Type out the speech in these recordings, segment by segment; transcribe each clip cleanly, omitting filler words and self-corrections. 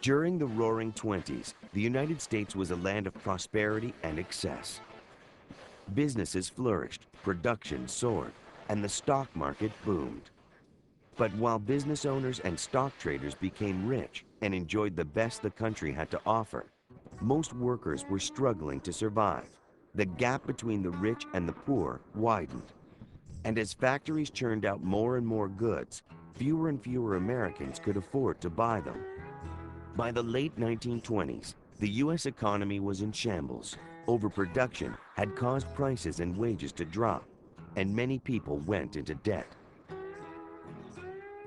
During the Roaring Twenties, the United States was a land of prosperity and excess. Businesses flourished, production soared, and the stock market boomed. But while business owners and stock traders became rich and enjoyed the best the country had to offer, most workers were struggling to survive. The gap between the rich and the poor widened. And as factories churned out more and more goods, fewer and fewer Americans could afford to buy them. By the late 1920s, the U.S. economy was in shambles. Overproduction had caused prices and wages to drop, and many people went into debt.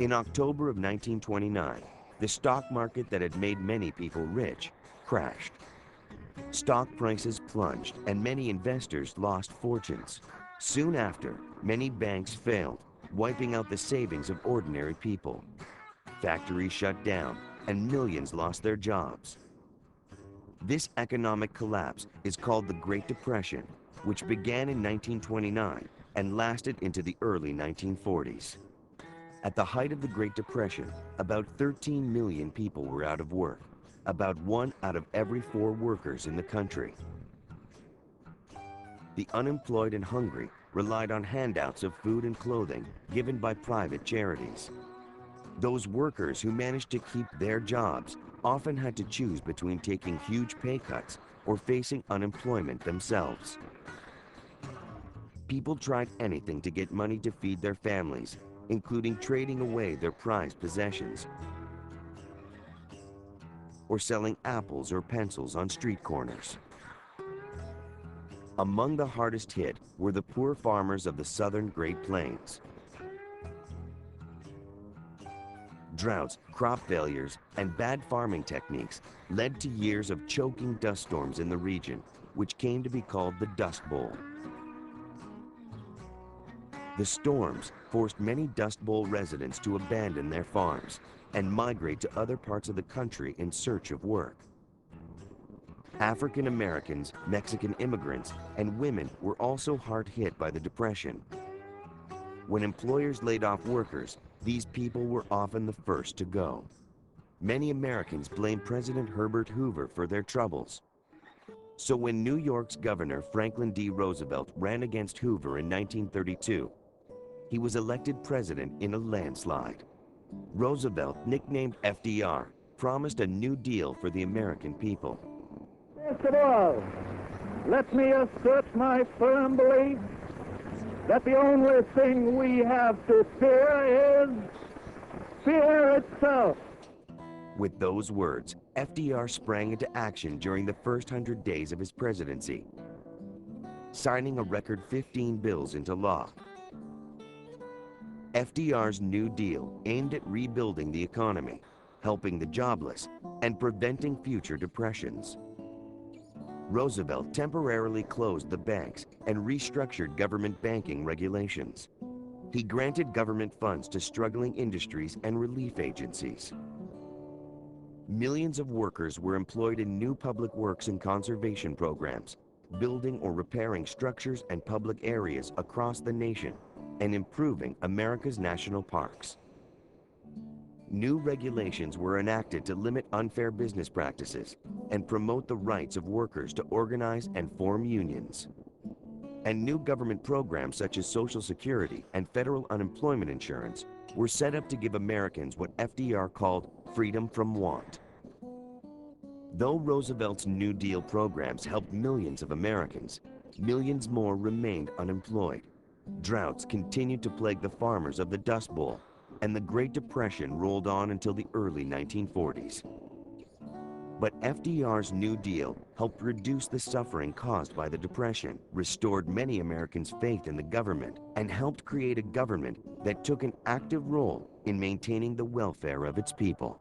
In October of 1929, the stock market that had made many people rich crashed. Stock prices plunged, and many investors lost fortunes. Soon after, many banks failed, wiping out the savings of ordinary people. Factories shut down, and millions lost their jobs. This economic collapse is called the Great Depression, which began in 1929 and lasted into the early 1940s. At the height of the Great Depression, about 13 million people were out of work, about 1 out of every 4 workers in the country. The unemployed and hungry relied on handouts of food and clothing given by private charities. Those workers who managed to keep their jobs often had to choose between taking huge pay cuts or facing unemployment themselves. People tried anything to get money to feed their families, including trading away their prized possessions or selling apples or pencils on street corners. Among the hardest hit were the poor farmers of the southern Great Plains. Droughts, crop failures, and bad farming techniques led to years of choking dust storms in the region, which came to be called the Dust Bowl. The storms forced many Dust Bowl residents to abandon their farms and migrate to other parts of the country in search of work. African Americans, Mexican immigrants, and women were also hard hit by the Depression. When employers laid off workers, these people were often the first to go. Many Americans blamed President Herbert Hoover for their troubles. So when New York's Governor Franklin D. Roosevelt ran against Hoover in 1932, he was elected president in a landslide. Roosevelt, nicknamed FDR, promised a new deal for the American people. First of all, let me assert my firm belief that the only thing we have to fear is fear itself. With those words, FDR sprang into action during the first 100 days of his presidency, signing a record 15 bills into law. FDR's New Deal aimed at rebuilding the economy, helping the jobless, and preventing future depressions. Roosevelt temporarily closed the banks and restructured government banking regulations. He granted government funds to struggling industries and relief agencies. Millions of workers were employed in new public works and conservation programs, building or repairing structures and public areas across the nation and improving America's national parks. New regulations were enacted to limit unfair business practices and promote the rights of workers to organize and form unions. And new government programs such as Social Security and federal unemployment insurance were set up to give Americans what FDR called freedom from want. Though Roosevelt's New Deal programs helped millions of Americans, millions more remained unemployed. Droughts continued to plague the farmers of the Dust Bowl, and the Great Depression rolled on until the early 1940s. But FDR's New Deal helped reduce the suffering caused by the Depression, restored many Americans' faith in the government, and helped create a government that took an active role in maintaining the welfare of its people.